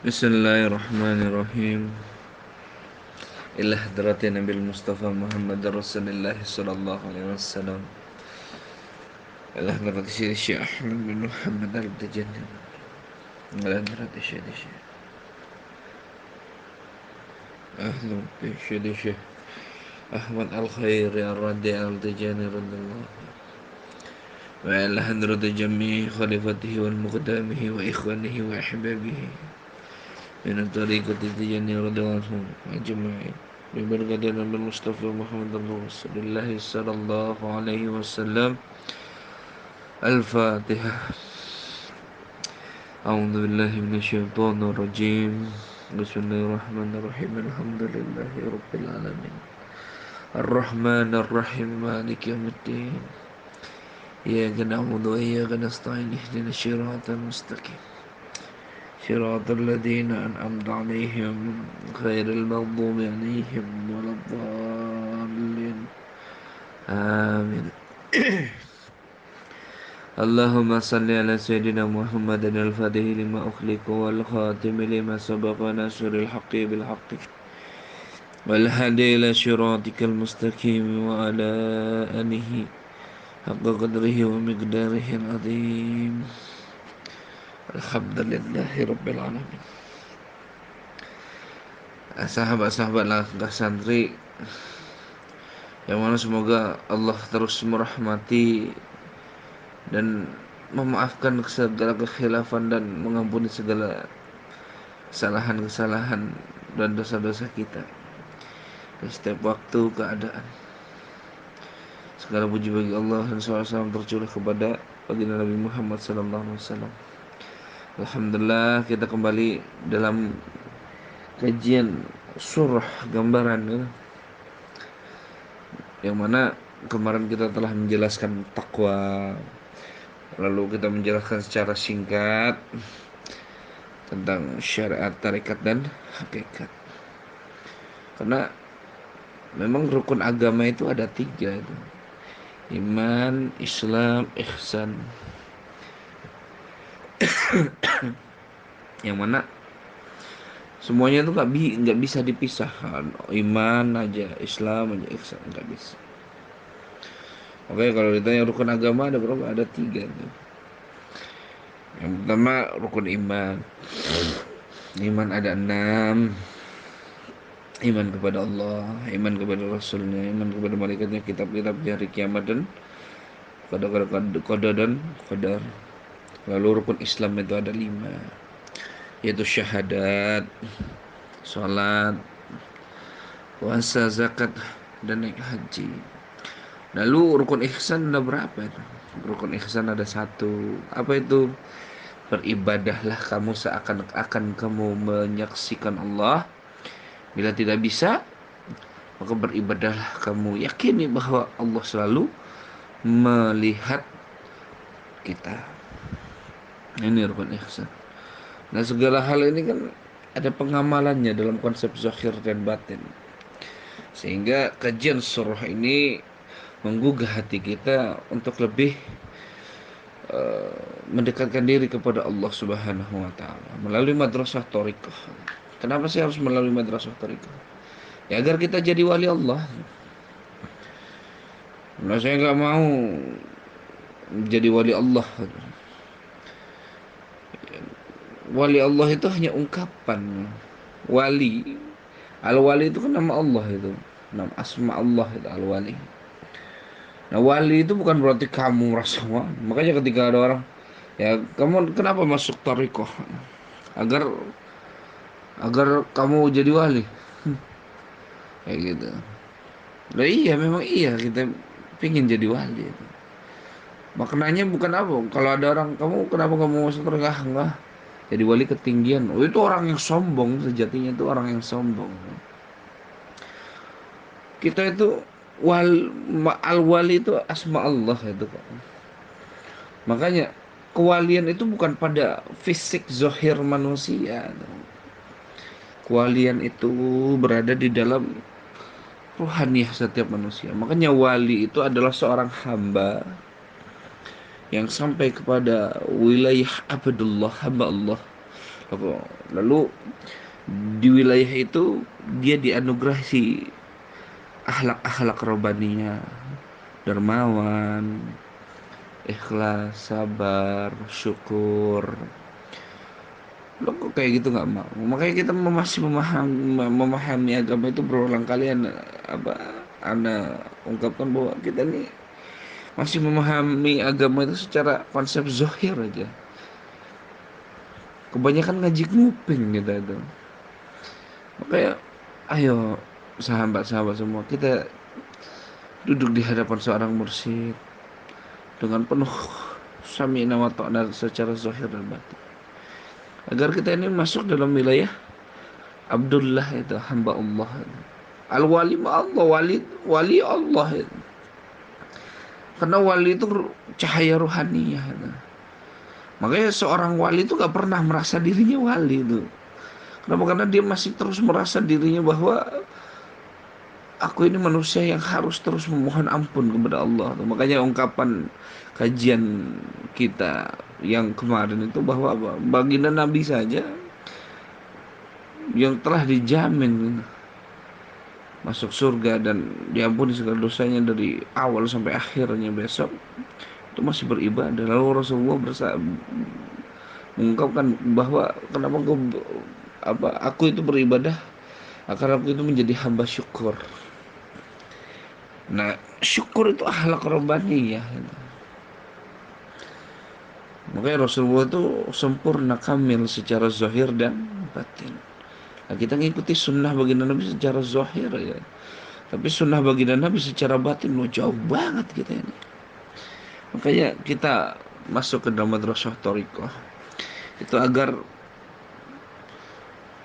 Bismillahirrahmanirrahim. Ila hadratin Nabil Mustafa Muhammad Rasulullah sallallahu alaihi wasallam. Ila hadratin Syekh Ahmad bin Muhammad al-Tajani. Ila hadratin Syekh Ahlu Syekh Ahmad al-Khair ya Radi al-Tajani radhiyallahu. Wa ila hadratin jami' khalifatihi wal muqdamihi wa ikhwanihi wa ahbabihi. من الطريقة التجانية رضي الله عنهم أجمعين ببركة النبي المصطفى محمد رسول الله صلى الله عليه وسلم. الفاتحة. أعوذ بالله من الشيطان الرجيم. بسم الله الرحمن الرحيم. الحمد لله رب العالمين الرحمن الرحيم مالك يوم الدين إياك نعبد وإياك نستعين اهدنا الصراط المستقيم صراط الذين أنعمت عليهم غير المغضوب عليهم ولا الضالين آمين. اللهم صل على سيدنا محمد الفاتح لما أخلق والخاتم لما سبق ناصر الحق بالحق والهادي إلى صراطك المستقيم وعلى آله حق قدره ومقداره العظيم. Alhamdulillahi Rabbil Alamin. Sahabat-sahabat langkah santri yang mana semoga Allah terus merahmati dan memaafkan segala kekhilafan dan mengampuni segala kesalahan-kesalahan dan dosa-dosa kita di setiap waktu keadaan. Segala puji bagi Allah dan salam tercurah kepada baginda Nabi Muhammad SAW. Alhamdulillah kita kembali dalam kajian surah gambaran ya. Yang mana kemarin kita telah menjelaskan takwa, lalu kita menjelaskan secara singkat tentang syariat, tarekat dan hakikat. Karena memang rukun agama itu ada 3 itu. Iman, Islam, ihsan. Yang mana semuanya itu nggak bisa dipisahkan. Iman aja, Islam aja, ihsan nggak bisa. Oke, kalau ditanya rukun agama ada berapa? Ada 3 tuh. Yang pertama rukun iman. Iman ada 6. Iman kepada Allah, iman kepada Rasulnya, iman kepada malaikatnya, kitab-kitabnya, hari kiamat dan qada dan qadar. Lalu rukun Islam itu ada 5, yaitu syahadat, sholat, puasa, zakat, dan naik haji. Lalu rukun ihsan ada berapa itu? Rukun ihsan ada 1. Apa itu? Beribadahlah kamu seakan-akan kamu menyaksikan Allah. Bila tidak bisa, maka beribadahlah kamu yakini bahwa Allah selalu melihat kita. Ini rukun ihsan. Nah, segala hal ini kan ada pengamalannya dalam konsep zahir dan batin. Sehingga kajian surah ini menggugah hati kita untuk lebih mendekatkan diri kepada Allah Subhanahu wa taala melalui madrasah thariqah. Kenapa sih harus melalui madrasah thariqah? Ya agar kita jadi wali Allah. Nah, saya nggak mau jadi wali Allah. Wali Allah itu hanya ungkapan. Wali, al-wali itu kan nama Allah itu, nama asma Allah itu al-wali. Nah, wali itu bukan berarti kamu merasa wali. Makanya ketika ada orang, ya kamu kenapa masuk thariqah? Agar kamu jadi wali. Kayak gitu. Nah, iya memang iya kita pingin jadi wali itu. Maknanya bukan apa. Kalau ada orang, kamu kenapa kamu masuk thariqah? Enggak. Jadi wali ketinggian. Oh, itu orang yang sombong, sejatinya itu orang yang sombong. Kita itu al-wali itu asma Allah itu kok. Makanya kewalian itu bukan pada fisik zahir manusia. Kewalian itu berada di dalam ruhaniah setiap manusia. Makanya wali itu adalah seorang hamba yang sampai kepada wilayah abdullah, hamba Allah, Lalu di wilayah itu dia dianugerahi akhlak-akhlak robaninya, dermawan, ikhlas, sabar, syukur. Lo kok kayak gitu nggak mau? Makanya kita masih memahami agama itu berulang kali apa anda ungkapkan bahwa kita nih masih memahami agama itu secara konsep zohir aja. Kebanyakan ngaji nguping kita itu. Makanya ayo sahabat-sahabat semua, kita duduk di hadapan seorang mursyid dengan penuh sami'na wa ta'na secara zahir dan batin, agar kita ini masuk dalam wilayah Abdullah, itu hamba Allah, al-wali Allah, wali wali Allah itu. Karena wali itu cahaya ruhaniyah itu. Makanya seorang wali itu gak pernah merasa dirinya wali itu. Kenapa? Karena dia masih terus merasa dirinya bahwa aku ini manusia yang harus terus memohon ampun kepada Allah. Makanya ungkapan kajian kita yang kemarin itu bahwa baginda Nabi saja yang telah dijamin masuk surga dan diampuni segala dosanya dari awal sampai akhirnya besok, itu masih beribadah. Lalu Rasulullah mengungkapkan bahwa kenapa aku itu beribadah, agar aku itu menjadi hamba syukur. Nah, syukur itu akhlak robani ya. Makanya Rasulullah itu sempurna kamil secara zahir dan batin. Nah, kita ngikuti sunnah baginda Nabi secara zahir ya. Tapi sunnah baginda Nabi secara batin jauh banget kita ini. Makanya kita masuk ke dalam madrasah thariqah itu agar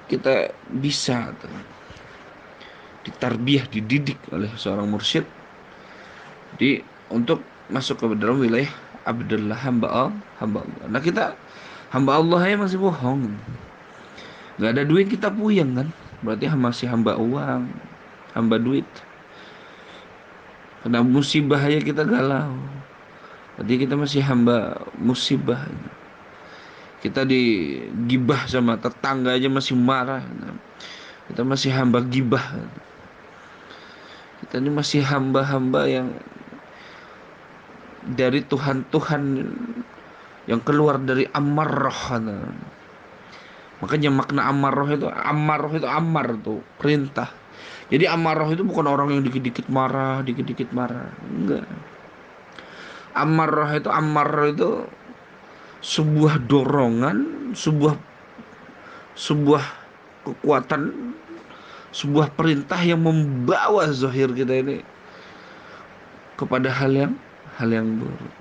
kita bisa ditarbiyah, dididik oleh seorang mursyid untuk masuk ke dalam wilayah Abdullah, hamba Allah. Nah, kita hamba Allah ya masih bohong. Gak ada duit kita puyeng kan? Berarti masih hamba uang, hamba duit. Kena musibah aja kita galau. Berarti kita masih hamba musibah. Kita digibah sama tetangga aja masih marah. Kita masih hamba gibah. Kita ini masih hamba-hamba yang dari Tuhan-Tuhan yang keluar dari amarrah. Makanya makna amarrah itu amar tuh, perintah. Jadi amarrah itu bukan orang yang dikit-dikit marah, enggak. Amar itu sebuah dorongan, sebuah kekuatan, sebuah perintah yang membawa zahir kita ini kepada hal yang buruk.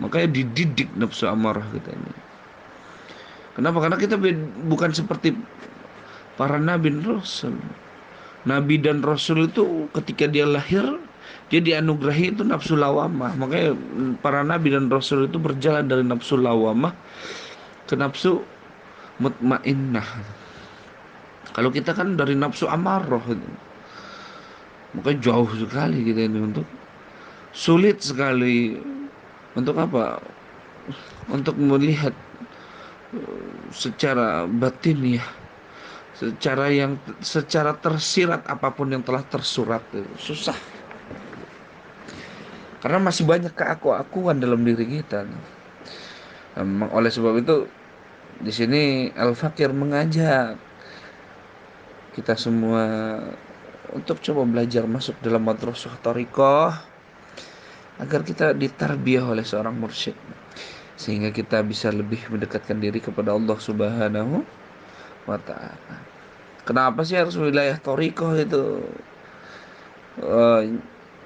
Makanya dididik nafsu amarah kita ini. Kenapa? Karena kita bukan seperti para nabi dan rasul. Nabi dan rasul itu ketika dia lahir, dia dianugerahi itu nafsu lawamah. Makanya para nabi dan rasul itu berjalan dari nafsu lawamah ke nafsu mutmainnah. Kalau kita kan dari nafsu amarah itu. Makanya jauh sekali kita ini sulit sekali untuk apa? Untuk melihat secara batin ya, secara tersirat apapun yang telah tersurat itu susah. Karena masih banyak keakuan dalam diri kita. Oleh sebab itu di sini Al-Fakir mengajak kita semua untuk coba belajar masuk dalam madrasah thariqah agar kita ditarbiyah oleh seorang mursyid, sehingga kita bisa lebih mendekatkan diri kepada Allah Subhanahu wa ta'ala. Kenapa sih harus wilayah thariqah itu,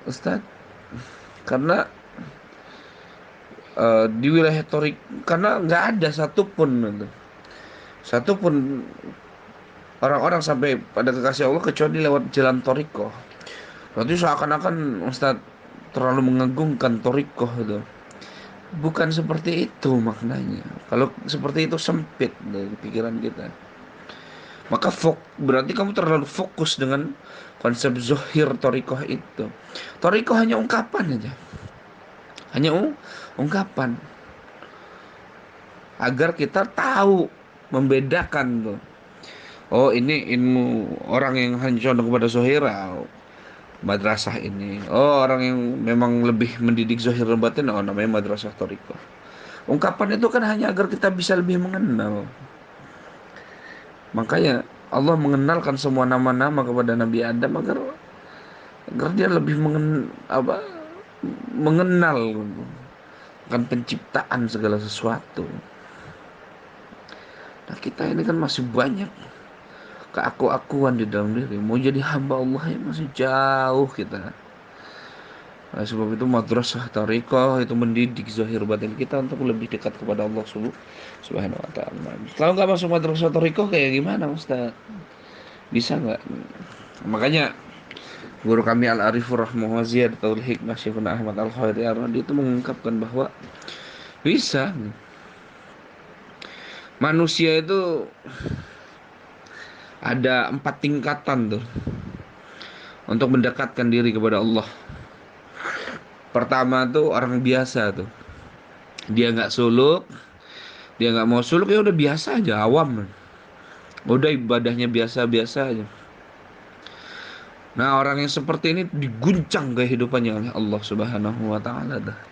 Ustaz? Karena di wilayah karena nggak ada satupun orang-orang sampai pada kekasih Allah kecuali lewat jalan thariqah. Berarti seakan-akan Ustaz terlalu mengagungkan thariqah itu. Bukan seperti itu maknanya. Kalau seperti itu sempit dari pikiran kita. Maka berarti kamu terlalu fokus dengan konsep zohir thariqah itu. Thariqah hanya ungkapan aja. Hanya ungkapan. agar kita tahu membedakan tuh. Oh, ini ilmu orang yang hanya condong kepada zohira, madrasah ini. Oh, orang yang memang lebih mendidik zohir dan batin, oh namanya madrasah toriko. Ungkapan itu kan hanya agar kita bisa lebih mengenal. Makanya Allah mengenalkan semua nama-nama kepada Nabi Adam agar dia lebih mengenal akan penciptaan segala sesuatu. Nah, kita ini kan masih banyak keaku-akuan di dalam diri. Mau jadi hamba Allah ya masih jauh kita. Nah, sebab itu madrasah tariqah itu mendidik zahir batin kita untuk lebih dekat kepada Allah Subhanahu wa taala. Kalau nggak masuk madrasah tariqah kayak gimana, Ustaz? Bisa nggak? Makanya guru kami Al-Arifur Rahmah Ziyad atau Hikmah Syekhuna Ahmad Al-Khairi Ar-Radi itu mengungkapkan bahwa bisa. Manusia itu ada 4 tingkatan tuh untuk mendekatkan diri kepada Allah. Pertama tuh orang biasa tuh. Dia nggak suluk, dia nggak mau suluk ya udah biasa aja, awam. Udah ibadahnya biasa-biasa aja. Nah, orang yang seperti ini diguncang kehidupannya oleh Allah Subhanahu wa taala dah.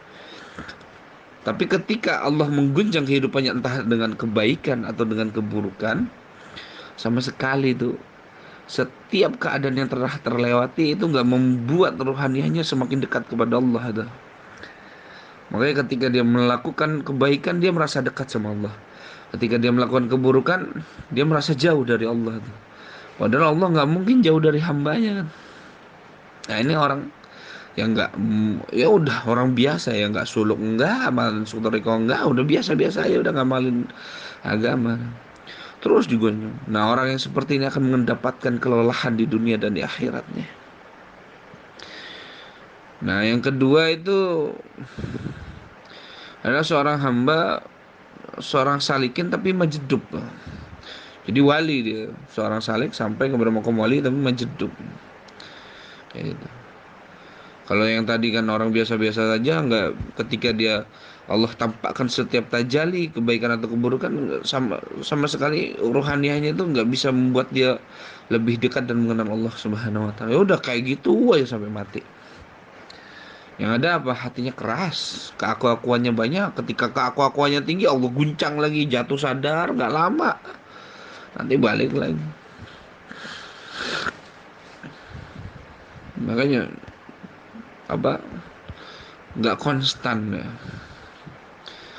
Tapi ketika Allah mengguncang kehidupannya entah dengan kebaikan atau dengan keburukan, sama sekali tuh setiap keadaan yang telah terlewati itu nggak membuat rohanianya semakin dekat kepada Allah dah. Makanya ketika dia melakukan kebaikan dia merasa dekat sama Allah. Ketika dia melakukan keburukan dia merasa jauh dari Allah tuh. Padahal Allah nggak mungkin jauh dari hambanya kan. Nah, ini orang yang nggak ya udah orang biasa ya nggak suluk nggak amalin sutoriko nggak udah biasa-biasa aja udah ngamalin agama terus digonyong. Nah, orang yang seperti ini akan mendapatkan kelelahan di dunia dan di akhiratnya. Nah, yang kedua itu adalah seorang hamba, seorang salikin tapi majedub. Jadi wali dia, seorang salik sampai kepada makom wali tapi majedub. Kayak gitu. Kalau yang tadi kan orang biasa-biasa saja, nggak ketika dia Allah tampakkan setiap tajalli kebaikan atau keburukan sama sama sekali ruhaniahnya itu nggak bisa membuat dia lebih dekat dan mengenal Allah Subhanahu wa taala. Ya udah kayak gitu aja sampai mati. Yang ada apa? Hatinya keras, keaku-akuannya banyak. Ketika keaku-akuannya tinggi, Allah guncang lagi, jatuh sadar, nggak lama, nanti balik lagi. Makanya apa? Nggak konstan ya.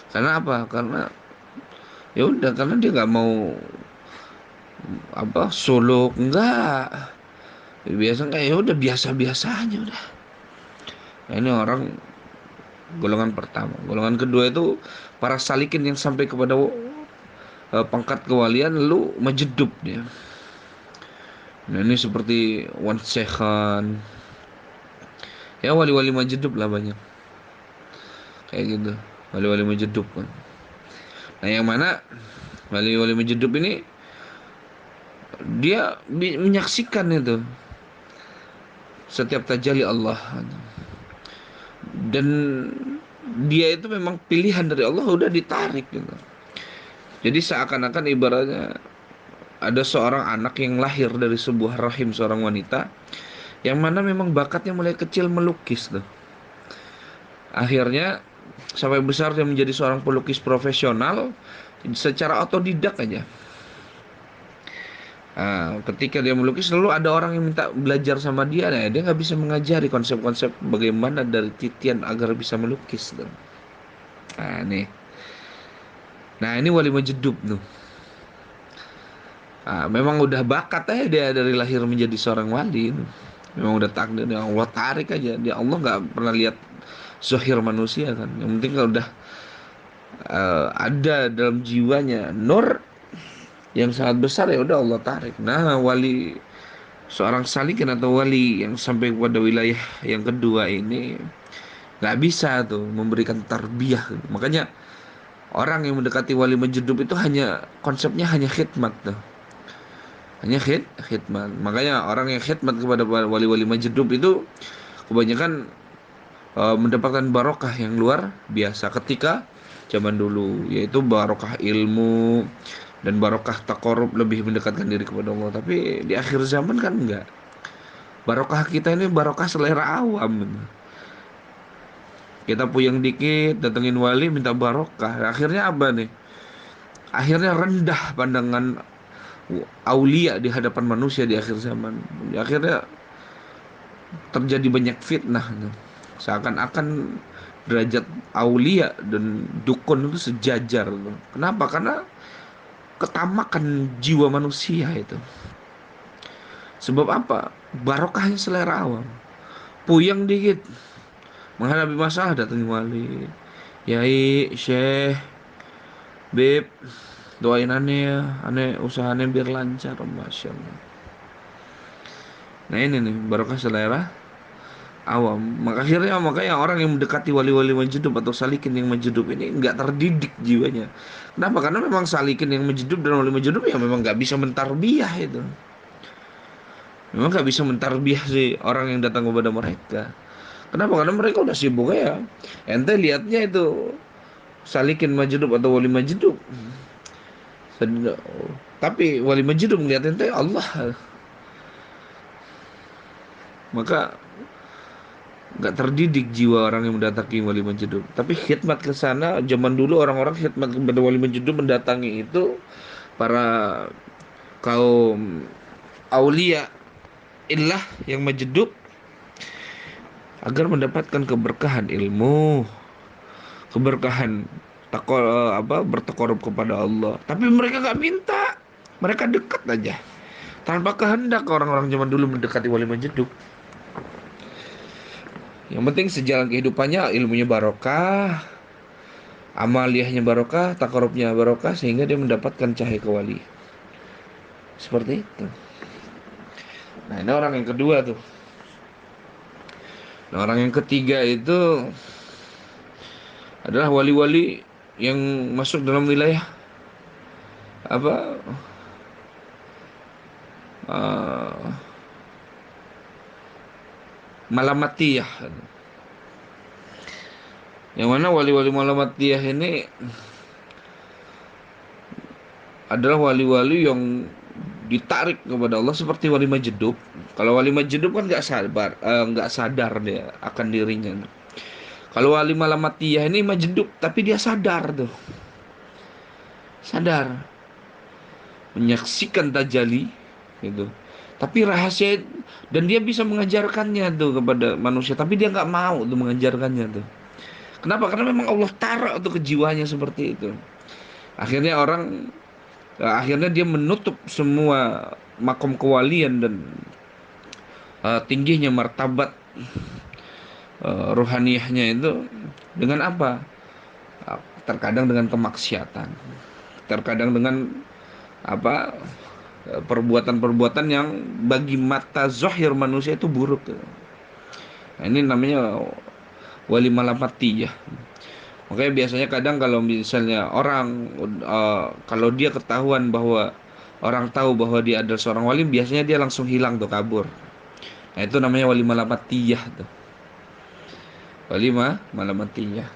Karena apa? Karena ya udah karena dia nggak mau suluk enggak. Biasa kayak ya udah biasa-biasa aja udah. Nah, ini orang golongan pertama. Golongan kedua itu para salikin yang sampai kepada pangkat kewalian lu majedub dia. Nah, ini seperti Wan Sekhan. Ya wali-wali majedub lah banyak. Kayak gitu. Wali-wali majedub kan. Nah, yang mana wali-wali majedub ini dia menyaksikan itu setiap tajalli Allah. Dan dia itu memang pilihan dari Allah udah ditarik gitu. Jadi seakan-akan ibaratnya ada seorang anak yang lahir dari sebuah rahim seorang wanita yang mana memang bakatnya mulai kecil melukis tuh. Akhirnya sampai besar dia menjadi seorang pelukis profesional secara otodidak aja. Nah, ketika dia melukis selalu ada orang yang minta belajar sama dia. Nah, dia nggak bisa mengajari konsep-konsep bagaimana dari titian agar bisa melukis tuh. Nah, nih. Nah, ini wali majedub tuh. Nah, memang udah bakat aja dia dari lahir menjadi seorang wali. Memang udah takdir yang Allah tarik aja. Dia Allah nggak pernah lihat zahir manusia kan. Yang penting kalau udah ada dalam jiwanya nur yang sangat besar ya udah Allah tarik. Nah, wali seorang salikin atau wali yang sampai kepada wilayah yang kedua ini nggak bisa tuh memberikan tarbiyah. Makanya orang yang mendekati wali majedub itu hanya konsepnya hanya khidmat tuh. Hanya khidmat. Makanya orang yang khidmat kepada wali-wali majedub itu kebanyakan mendapatkan barokah yang luar biasa ketika zaman dulu, yaitu barokah ilmu dan barokah takarub, lebih mendekatkan diri kepada Allah. Tapi di akhir zaman kan enggak. Barokah kita ini barokah selera awam. Kita puyeng dikit, datengin wali minta barokah. Akhirnya apa nih? Akhirnya rendah pandangan aulia di hadapan manusia di akhir zaman. Akhirnya terjadi banyak fitnah tuh. Seakan-akan derajat aulia dan dukun itu sejajar tuh. Kenapa? Karena ketamakan jiwa manusia itu. Sebab apa? Barokahnya selera awam. Puyeng dikit menghadapi masalah datang wali. Yai, Syekh, Beb, doain aneh ya, aneh usahanya biar lancar, masya Allah. Nah ini nih barokah selera awam. Makanya orang yang mendekati wali-wali majidub atau salikin yang majidub ini nggak terdidik jiwanya. Kenapa? Karena memang salikin yang majidub dan wali majidub ya memang nggak bisa mentarbiyah itu. Memang nggak bisa mentarbiyah sih orang yang datang kepada mereka. Kenapa? Karena mereka udah sibuk ya. Ente lihatnya itu salikin majidub atau wali majidub. Tapi wali majidub ngeliat ente Allah. Maka nggak terdidik jiwa orang yang mendatangi wali majidub. Tapi khidmat ke sana zaman dulu orang-orang khidmat kepada wali majidub mendatangi itu para kaum aulia illah yang majidub agar mendapatkan keberkahan ilmu, keberkahan bertakarub kepada Allah. Tapi mereka nggak minta, mereka dekat aja tanpa kehendak. Orang-orang zaman dulu mendekati wali majidub, yang penting sejalan kehidupannya ilmunya barokah, amaliyahnya barokah, takarubnya barokah, sehingga dia mendapatkan cahaya kewali. Seperti itu. Nah ini orang yang kedua tuh. Nah orang yang ketiga itu adalah wali-wali yang masuk dalam wilayah apa uh, malamatiyah. Yang mana wali-wali malamatiyah ini adalah wali-wali yang ditarik kepada Allah seperti wali majedub. Kalau wali majedub kan nggak sadar dia akan dirinya. Kalau wali malamatiyah ini majedub, tapi dia sadar tuh, sadar menyaksikan tajali gitu. Tapi rahasia dan dia bisa mengajarkannya tuh kepada manusia, tapi dia nggak mau tuh mengajarkannya tuh. Kenapa? Karena memang Allah taruh tuh kejiwaannya seperti itu. Akhirnya dia menutup semua makom kewalian dan tingginya martabat ruhaniyahnya itu dengan apa? Terkadang dengan kemaksiatan, terkadang dengan apa? Perbuatan-perbuatan yang bagi mata zahir manusia itu buruk. Nah, ini namanya wali malamatiyah. Makanya biasanya kadang kalau misalnya orang kalau dia ketahuan bahwa orang tahu bahwa dia adalah seorang wali, biasanya dia langsung hilang tuh, kabur. Nah, itu namanya wali malamatiyah tuh. Malamatiyah.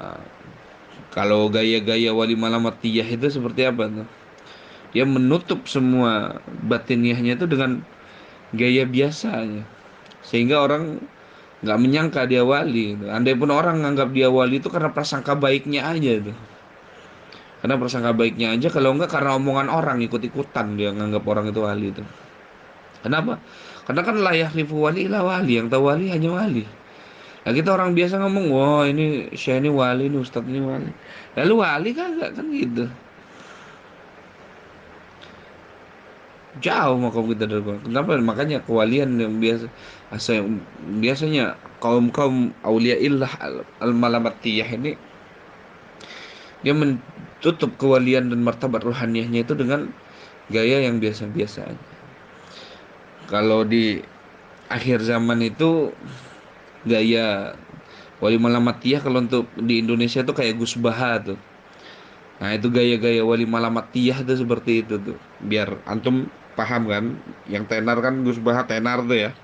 Nah, kalau gaya-gaya wali malamatiyah itu seperti apa tuh? Dia menutup semua batiniahnya itu dengan gaya biasanya, sehingga orang nggak menyangka dia wali. Andai pun orang nganggap dia wali itu karena prasangka baiknya aja tuh. Karena prasangka baiknya aja, kalau enggak karena omongan orang ikut-ikutan dia nganggap orang itu wali itu. Kenapa? Karena kan layak rifu wali ilah wali, yang tahu wali hanya wali. Nah kita orang biasa ngomong, wah ini saya ini wali, ini ustadz ini wali. Lalu wali kagak kan gitu. Jauh makom kita dari Quran. Kenapa? Makanya kewalian yang biasanya kaum kaum aulia illah al-malamatiyah ini dia menutup kewalian dan martabat rohaniahnya itu dengan gaya yang biasa-biasa aja. Kalau di akhir zaman itu gaya wali malamatiyah, kalau untuk di Indonesia tuh kayak Gus Baha tuh. Nah itu gaya-gaya wali malamatiyah tuh seperti itu tuh. Biar antum paham kan, yang tenar kan Gus Baha tenar tuh ya.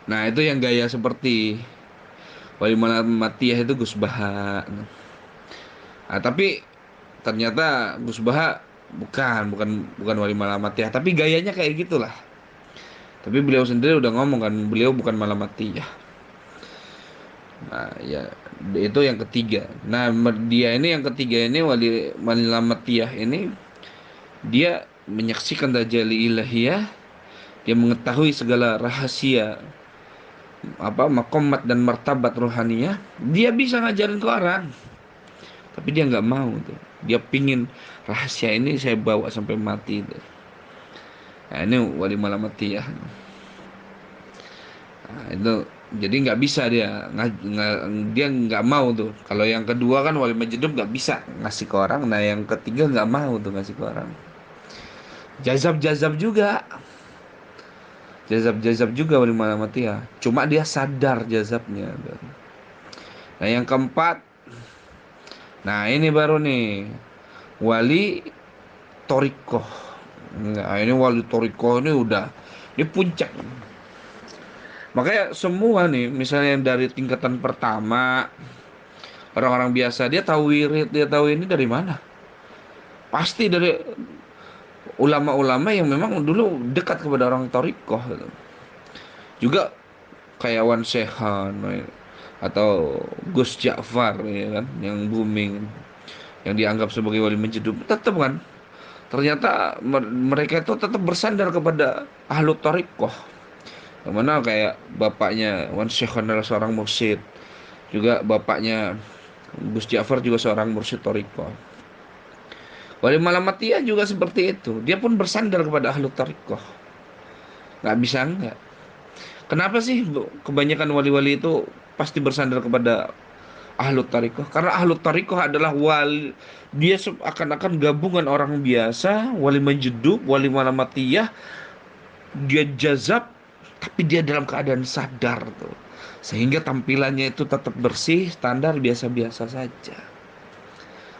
Nah itu yang gaya seperti Wali Malamatiyah itu Gus Baha. Nah, tapi ternyata Gus Baha bukan wali Malamatiyah, tapi gayanya kayak gitulah. Tapi beliau sendiri udah ngomong kan, beliau bukan Malamatiyah. Nah, ya itu yang ketiga. Nah, dia ini yang ketiga ini wali Malamatiyah ini dia menyaksikan tajalli ilahiyah, dia mengetahui segala rahasia makomat dan martabat rohaniyah, dia bisa ngajarin ke orang, tapi dia nggak mau tuh. Dia pingin rahasia ini saya bawa sampai mati tuh. Nah, ini wali Malamatiyah. Nah, itu jadi nggak bisa dia nggak mau tuh. Kalau yang kedua kan wali Majdub nggak bisa ngasih ke orang. Nah, yang ketiga nggak mau tuh ngasih ke orang. Jazab juga, jazab juga wali Malamatiyah. Cuma dia sadar jazabnya. Nah, yang keempat, nah ini baru nih wali Torikoh. Nah, ini wali Torikoh ini udah di puncak. Makanya semua nih, misalnya yang dari tingkatan pertama, orang-orang biasa, dia tahu wirid, dia tahu ini dari mana? Pasti dari ulama-ulama yang memang dulu dekat kepada orang Torikoh gitu. Juga kayak Wan Sehan atau Gus Ja'far ya kan, yang booming, yang dianggap sebagai wali menjeduk, tetap kan. Ternyata mereka itu tetap bersandar kepada ahlu Torikoh. Yang mana kayak bapaknya Wan Sehan adalah seorang mursyid, juga bapaknya Gus Ja'far juga seorang mursyid Torikoh. Wali Malamatiyah juga seperti itu. Dia pun bersandar kepada ahlu Torikoh. Nggak bisa nggak. Kenapa sih kebanyakan wali-wali itu pasti bersandar kepada ahlu Torikoh? Karena ahlu Torikoh adalah wali. Dia akan-akan gabungan orang biasa, wali menjeduk, wali Malamatiyah. Dia jazab, tapi dia dalam keadaan sadar tuh. Sehingga tampilannya itu tetap bersih, standar biasa-biasa saja.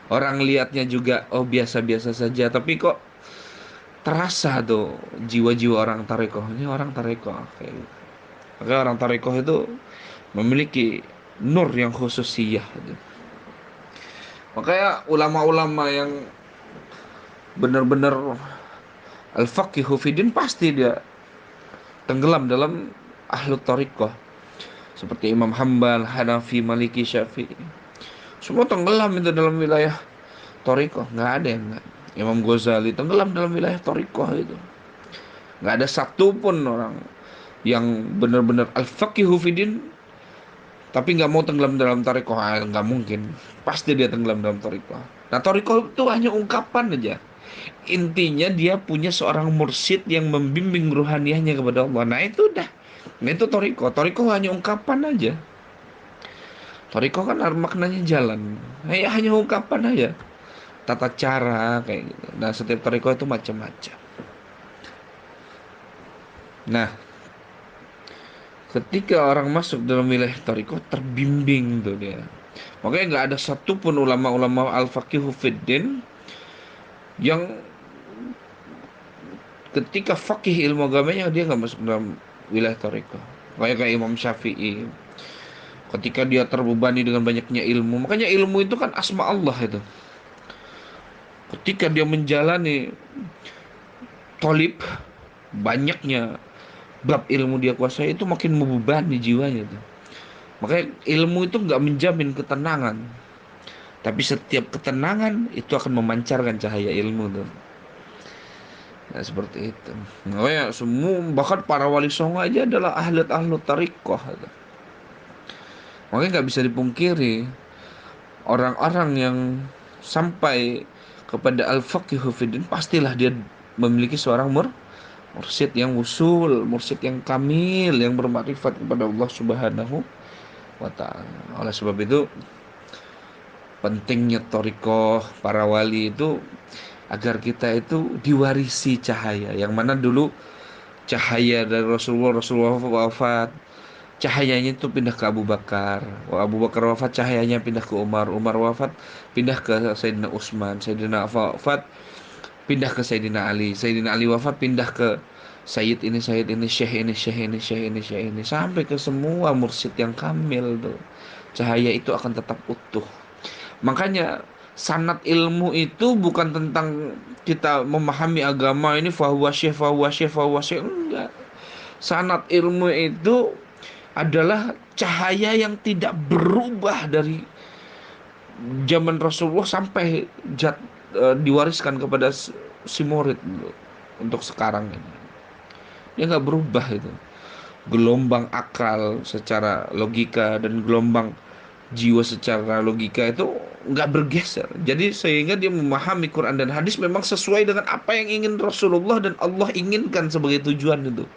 Orang lihatnya juga oh biasa-biasa saja, tapi kok terasa tuh jiwa-jiwa orang tarekoh. Ini orang tarekoh kayak gitu. Makanya orang tarekoh itu memiliki nur yang khususiyah gitu. Makanya ulama-ulama yang benar-benar al-faqihu fidin pasti dia tenggelam dalam ahlu tarekoh. Seperti Imam Hambal, Hanafi, Maliki, Syafi'i. Semua tenggelam itu dalam wilayah tarekoh. Nggak ada yang nggak. Imam Ghazali tenggelam dalam wilayah tarekoh itu. Nggak ada satupun orang yang benar-benar al-faqihu fidin tapi nggak mau tenggelam dalam tarekoh. Nggak mungkin. Pasti dia tenggelam dalam tarekoh. Nah, tarekoh itu hanya ungkapan aja. Intinya dia punya seorang mursyid yang membimbing ruhaniyahnya kepada Allah. Nah, itu udah. Nah, itu tarekoh. Tarekoh hanya ungkapan aja. Tarekoh kan maknanya jalan. Nah, ya, hanya ungkapan aja. Tata cara kayak gitu. Nah, setiap tarekoh itu macam-macam. Nah, ketika orang masuk dalam wilayah tarekoh terbimbing tuh dia. Makanya nggak ada satupun ulama-ulama al-faqihu fiddin yang ketika fakih ilmu agamanya dia nggak masuk dalam wilayah tarekat. Kayak Imam Syafi'i. Ketika dia terbebani dengan banyaknya ilmu, makanya ilmu itu kan asma Allah itu. Ketika dia menjalani tolib, banyaknya bab ilmu dia kuasai itu makin membebani jiwanya itu. Makanya ilmu itu nggak menjamin ketenangan, tapi setiap ketenangan itu akan memancarkan cahaya ilmu tuh. Ya seperti itu. Makanya semua bahkan para wali songo aja adalah ahli tarikoh. Makanya nggak bisa dipungkiri orang-orang yang sampai kepada al-faqihu fiddin pastilah dia memiliki seorang mursyid yang usul, mursyid yang kamil, yang bermakrifat kepada Allah Subhanahu wa taala. Oleh sebab itu pentingnya thariqah para wali itu agar kita itu diwarisi cahaya yang mana dulu cahaya dari Rasulullah wafat, cahayanya itu pindah ke Abu Bakar. Abu Bakar wafat, cahayanya pindah ke Umar. Umar wafat, pindah ke Sayyidina Utsman. Sayyidina wafat, pindah ke Sayyidina Ali. Sayyidina Ali wafat, pindah ke Sayyid ini, Syekh ini, Syekh ini, Syekh ini, Syekh ini, sampai ke semua mursyid yang kamil tuh. Cahaya itu akan tetap utuh. Makanya sanad ilmu itu bukan tentang kita memahami agama ini fahuwa syekh, fahuwa syekh, fahuwa syekh. Enggak. Sanad ilmu itu adalah cahaya yang tidak berubah dari zaman Rasulullah sampai diwariskan kepada si murid untuk sekarang ini. Dia nggak berubah itu. Gelombang akal secara logika dan gelombang jiwa secara logika itu nggak bergeser. Jadi sehingga dia memahami Quran dan hadis memang sesuai dengan apa yang ingin Rasulullah dan Allah inginkan sebagai tujuan itu.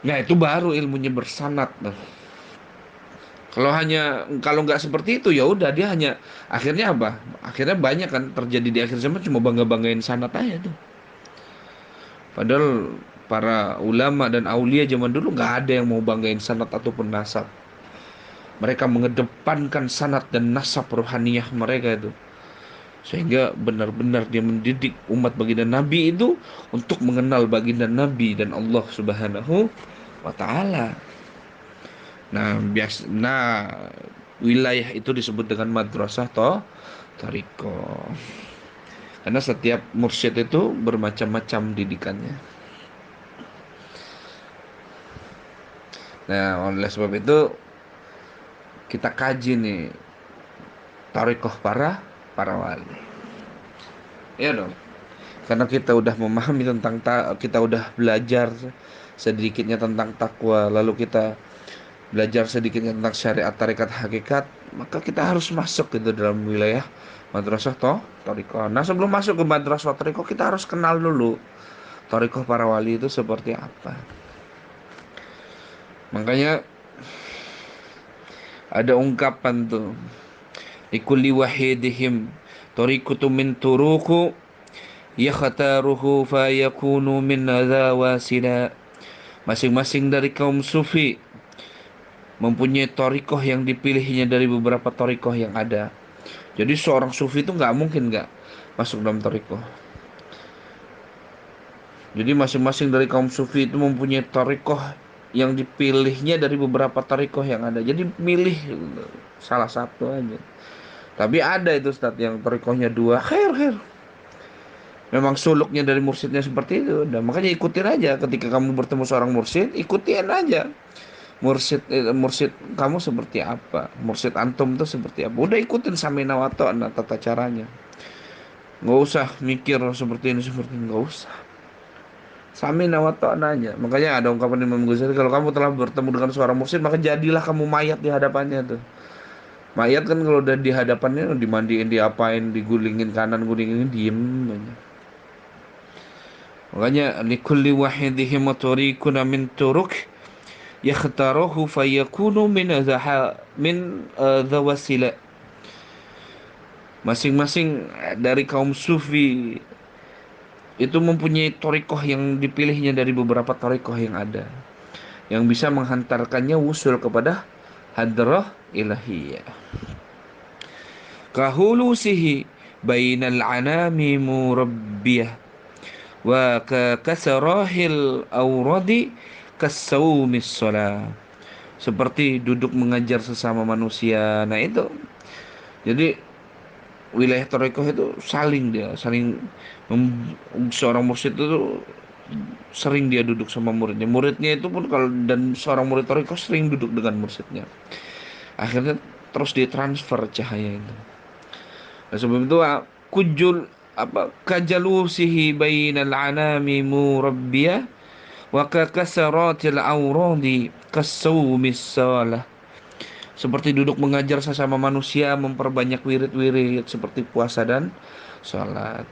Nah itu baru ilmunya bersanad. Nah, kalau nggak seperti itu ya udah dia hanya akhirnya apa? Akhirnya banyak kan terjadi di akhir zaman cuma bangga-banggain sanad aja tuh. Padahal para ulama dan aulia zaman dulu nggak ada yang mau banggain sanad ataupun nasab. Mereka mengedepankan sanad dan nasab rohaniyah mereka itu. Sehingga benar-benar dia mendidik umat baginda Nabi itu untuk mengenal baginda Nabi dan Allah Subhanahu wa taala. Nah, wilayah itu disebut dengan madrasah Thariqah. Karena setiap mursyid itu bermacam-macam didikannya. Nah, oleh sebab itu kita kaji nih Thariqah para wali. Ya dong. Karena kita udah memahami tentang kita udah belajar sedikitnya tentang takwa, lalu kita belajar sedikitnya tentang syariat tarekat hakikat, maka kita harus masuk gitu dalam wilayah madrasah thariqah. Nah, sebelum masuk ke madrasah thariqah kita harus kenal dulu thariqah para wali itu seperti apa. Makanya ada ungkapan tuh, likulli wahidihim tariqatu min turuku yakhtaruhu fayakunu min hadza wasila. Masing-masing dari kaum sufi mempunyai torikoh yang dipilihnya dari beberapa torikoh yang ada. Jadi seorang sufi itu nggak mungkin nggak masuk dalam torikoh. Jadi masing-masing dari kaum sufi itu mempunyai torikoh yang dipilihnya dari beberapa torikoh yang ada. Jadi milih salah satu aja. Tapi ada itu Ustadz yang torikohnya dua, khair. Memang suluknya dari mursyidnya seperti itu. Dan makanya ikutin aja. Ketika kamu bertemu seorang mursyid, ikutin aja. Mursyid kamu seperti apa, mursyid antum tuh seperti apa, udah ikutin samina wa ta'na tata caranya, nggak usah mikir seperti ini seperti ini, nggak usah, samina wa ta'na aja. Makanya ada ungkapan Imam Ghazali, kalau kamu telah bertemu dengan seorang mursyid maka jadilah kamu mayat di hadapannya tuh. Mayat kan kalau udah di hadapannya dimandiin, diapain, digulingin kanan gulingin diem aja. Makanya likulli wahidihim tariqun min turuk yakhtaruhu fayakunu min dhawasila. Masing-masing dari kaum sufi itu mempunyai torikoh yang dipilihnya dari beberapa torikoh yang ada, yang bisa menghantarkannya wusul kepada hadrah ilahiyah. Kahulusihi bainal anami murabbiyah wa kasarahil awradi kasawmis salah. Seperti duduk mengajar sesama manusia. Nah itu. Jadi wilayah Torikoh itu seorang mursyid itu sering dia duduk sama muridnya. Muridnya itu pun kalau dan seorang murid Torikoh sering duduk dengan mursyidnya. Akhirnya terus ditransfer cahaya itu. Nah, sebelum itu kujul kajalusihi bainal anami murabbiyah wa kasaratil awradi kasawmis salah. Seperti duduk mengajar sesama manusia, memperbanyak wirid-wirid seperti puasa dan sholat.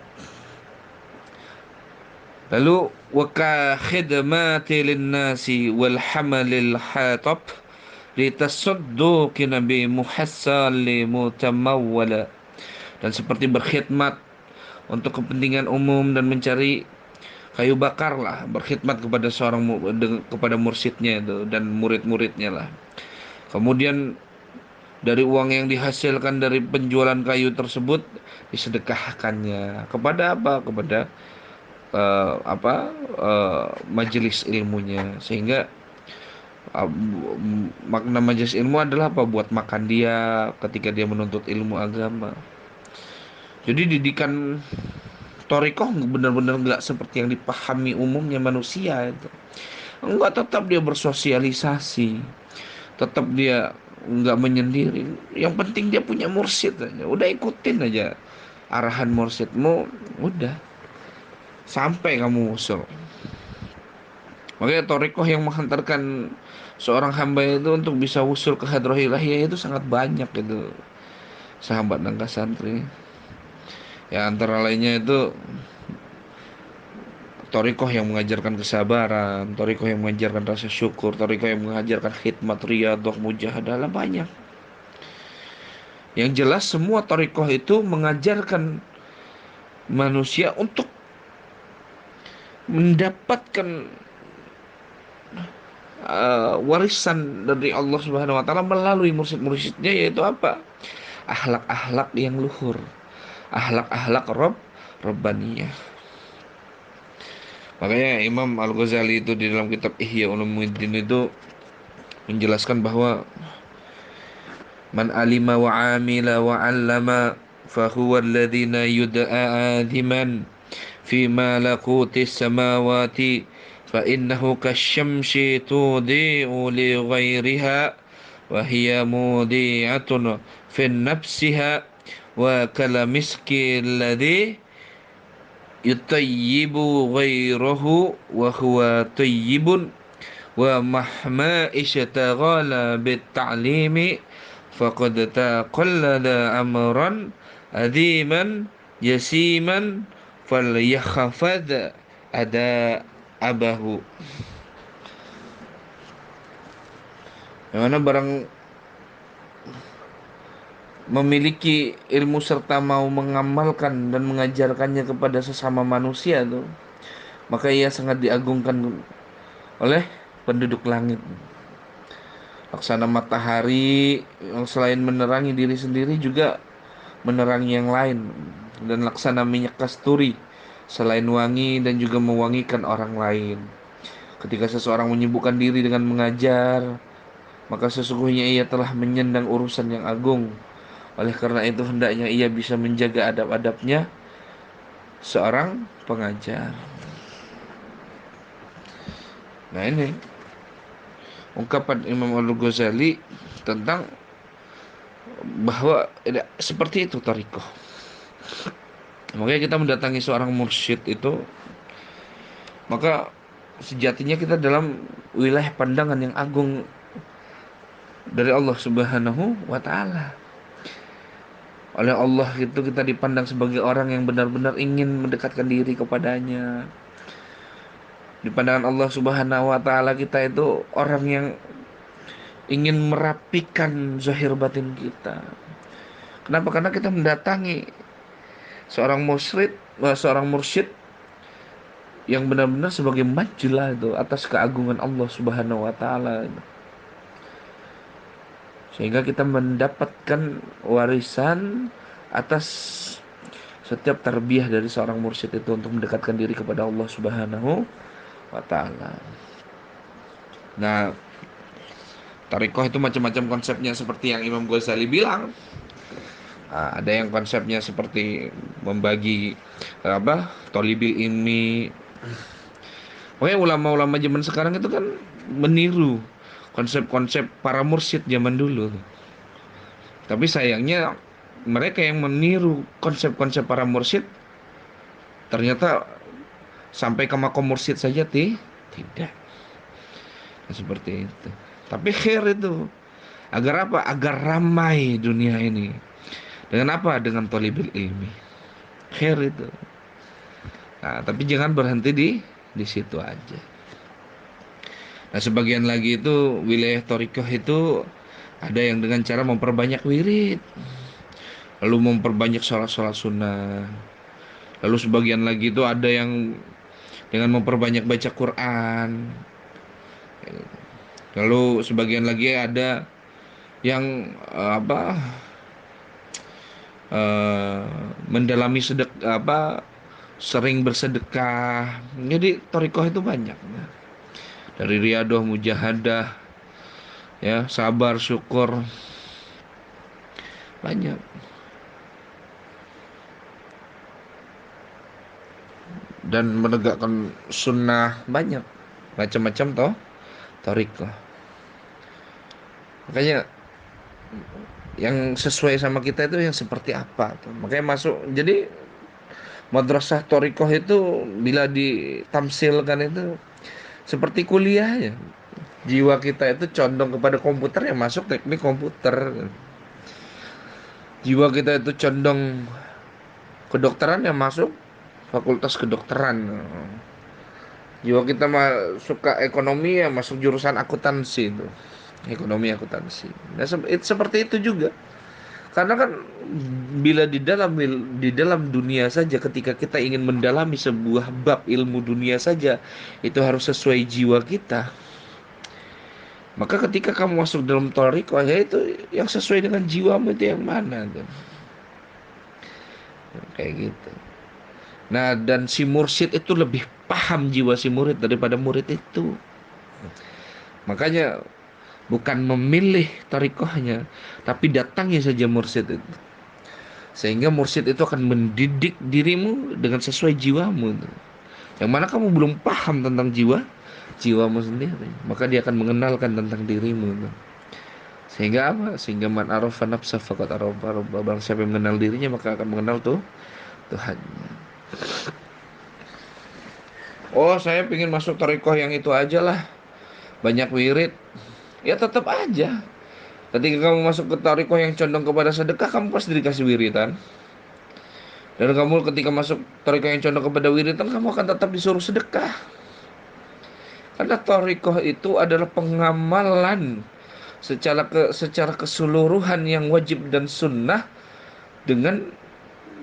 Lalu waka khidmati linnasi wal hamalil hatab litasudduqi nabi muhassali mutamawwala. Dan seperti berkhidmat untuk kepentingan umum dan mencari kayu bakar lah, berkhidmat kepada kepada mursyidnya itu dan murid-muridnya lah. Kemudian Dari uang yang dihasilkan dari penjualan kayu tersebut disedekahkannya kepada apa? Kepada majelis ilmunya, sehingga makna majelis ilmu adalah apa? Buat makan dia ketika dia menuntut ilmu agama. Jadi didikan Torikoh benar-benar nggak seperti yang dipahami umumnya manusia itu. Enggak, tetap dia bersosialisasi, tetap dia nggak menyendiri. Yang penting dia punya mursyid aja. Udah ikutin aja arahan mursyidmu, udah sampai kamu usul. Makanya Torikoh yang menghantarkan seorang hamba itu untuk bisa usul ke hadrah ilahiyah itu sangat banyak itu, sahabat Nangka Santri. Ya antara lainnya itu Torikoh yang mengajarkan kesabaran, Torikoh yang mengajarkan rasa syukur, Torikoh yang mengajarkan khidmat, riyadhah, mujahadah, lah banyak. Yang jelas semua Torikoh itu mengajarkan manusia untuk mendapatkan warisan dari Allah Subhanahu wa taala melalui mursyid-mursyidnya, yaitu apa? Akhlak-akhlak yang luhur, akhlak-akhlak Rabbaniyah. Makanya Imam Al-Ghazali itu di dalam kitab Ihya Ulumuddin itu menjelaskan bahwa man alima wa amila wa 'allama fahuwa alladhina yud'a adhiman fi malakutis samawati fa innahu kasyamsi tudhi'u li ghairiha wa hiya mudi'atun fi nafsiha wa kalamiski alladhi yutayyibu ghairahu wa huwa tayyibun wa mahma ishtaghala bit-ta'limi faqad taqallada amran adhiman yasiman falyakhafad ada abahu. Yang mana barang memiliki ilmu serta mau mengamalkan dan mengajarkannya kepada sesama manusia tuh, maka ia sangat diagungkan oleh penduduk langit. Laksana matahari yang selain menerangi diri sendiri juga menerangi yang lain, dan laksana minyak kasturi selain wangi dan juga mewangikan orang lain. Ketika seseorang menyibukkan diri dengan mengajar, maka sesungguhnya ia telah menyandang urusan yang agung. Oleh karena itu hendaknya ia bisa menjaga adab-adabnya seorang pengajar. Nah ini ungkapan Imam Al-Ghazali tentang bahwa seperti itu tarikoh. Makanya kita mendatangi seorang mursyid itu, maka sejatinya kita dalam wilayah pandangan yang agung dari Allah Subhanahu wa taala. Oleh Allah itu kita dipandang sebagai orang yang benar-benar ingin mendekatkan diri kepadanya. Di pandangan Allah Subhanahu wa taala kita itu orang yang ingin merapikan zahir batin kita. Kenapa? Karena kita mendatangi seorang mursyid yang benar-benar sebagai majulah itu atas keagungan Allah Subhanahu wa taala. Sehingga kita mendapatkan warisan atas setiap tarbiyah dari seorang mursyid itu untuk mendekatkan diri kepada Allah Subhanahu wa taala. Nah, tarikoh itu macam-macam konsepnya seperti yang Imam Ghazali bilang. Ada yang konsepnya seperti membagi tolibil ilmi. Pokoknya ulama-ulama zaman sekarang itu kan meniru konsep-konsep para mursyid zaman dulu. Tapi sayangnya mereka yang meniru konsep-konsep para mursyid ternyata sampai ke makom mursyid saja tidak. Nah, seperti itu. Tapi khair itu. Agar apa? Agar ramai dunia ini. Dengan apa? Dengan tolibil ilmi. Khair itu. Nah, tapi jangan berhenti di situ aja. Nah, sebagian lagi itu wilayah torikoh itu ada yang dengan cara memperbanyak wirid, lalu memperbanyak sholat-sholat sunnah. Lalu sebagian lagi itu ada yang dengan memperbanyak baca Quran. Lalu sebagian lagi ada yang eh, mendalami sering bersedekah. Jadi thariqah itu banyak. Dari riyadah, mujahadah, ya, sabar, syukur, banyak. Dan menegakkan sunnah banyak. Macam-macam toh thariqah. Makanya yang sesuai sama kita itu yang seperti apa tuh. Makanya masuk. Jadi madrasah thariqah itu bila ditamsilkan itu seperti kuliah ya. Jiwa kita itu condong kepada komputer, yang masuk teknik komputer. Jiwa kita itu condong kedokteran, yang masuk fakultas kedokteran. Jiwa kita suka ekonomi, ya masuk jurusan akuntansi itu. Ekonomi akuntansi. Nah, seperti itu juga. Karena kan bila di dalam dunia saja, ketika kita ingin mendalami sebuah bab ilmu dunia saja, itu harus sesuai jiwa kita. Maka ketika kamu masuk dalam thariqah, ya itu yang sesuai dengan jiwamu itu yang mana tuh? Kayak gitu. Nah, dan si mursyid itu lebih paham jiwa si murid daripada murid itu. Makanya bukan memilih thariqahnya, tapi datangnya saja mursyid itu. Sehingga mursyid itu akan mendidik dirimu dengan sesuai jiwamu. Yang mana kamu belum paham tentang jiwamu sendiri, maka dia akan mengenalkan tentang dirimu. Sehingga apa? Sehingga man arafa nafsa faqad arafa rabba. Barang siapa yang mengenal dirinya, maka akan mengenal tuh Tuhannya. Oh, saya ingin masuk thariqah yang itu aja lah, banyak wirid. Ya tetap aja. Ketika kamu masuk ke thariqah yang condong kepada sedekah, kamu pasti dikasih wiridan. Dan kamu ketika masuk thariqah yang condong kepada wiridan, kamu akan tetap disuruh sedekah. Karena thariqah itu adalah pengamalan secara keseluruhan yang wajib dan sunnah, dengan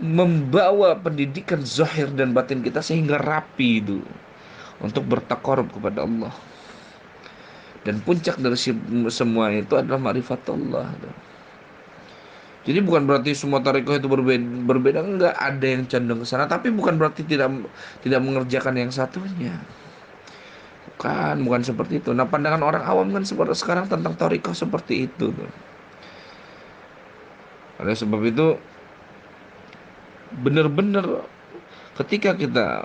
membawa pendidikan zahir dan batin kita sehingga rapi itu untuk bertakarub kepada Allah. Dan puncak dari semua itu adalah ma'rifatullah. Jadi bukan berarti semua tarekat itu berbeda, enggak, ada yang condong ke sana, tapi bukan berarti tidak tidak mengerjakan yang satunya. Bukan seperti itu. Nah, pandangan orang awam kan seperti sekarang tentang tarekat seperti itu tuh. Oleh sebab itu, benar-benar ketika kita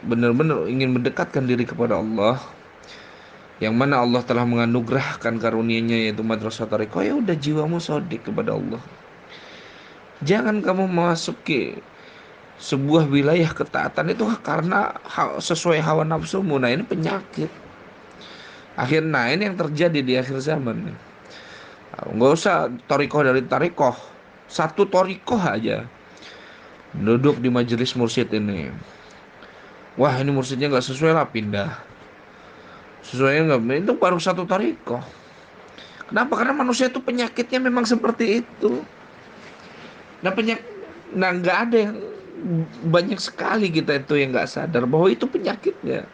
benar-benar ingin mendekatkan diri kepada Allah, yang mana Allah telah menganugerahkan karunia-Nya yaitu madrasah tarekat, ya udah, jiwamu sodik kepada Allah. Jangan kamu memasuki sebuah wilayah ketaatan itu karena sesuai hawa nafsumu. Nah, ini penyakit. Nah, ini yang terjadi di akhir zaman. Nggak usah torikoh dari tarikoh, satu torikoh aja duduk di majelis mursyid ini. Wah, ini mursyidnya nggak sesuai lah, pindah. Sesuainya nggak, itu baru satu tarikoh. Kenapa? Karena manusia itu penyakitnya memang seperti itu. Nah, nah, nggak ada yang, banyak sekali kita itu yang nggak sadar bahwa itu penyakitnya.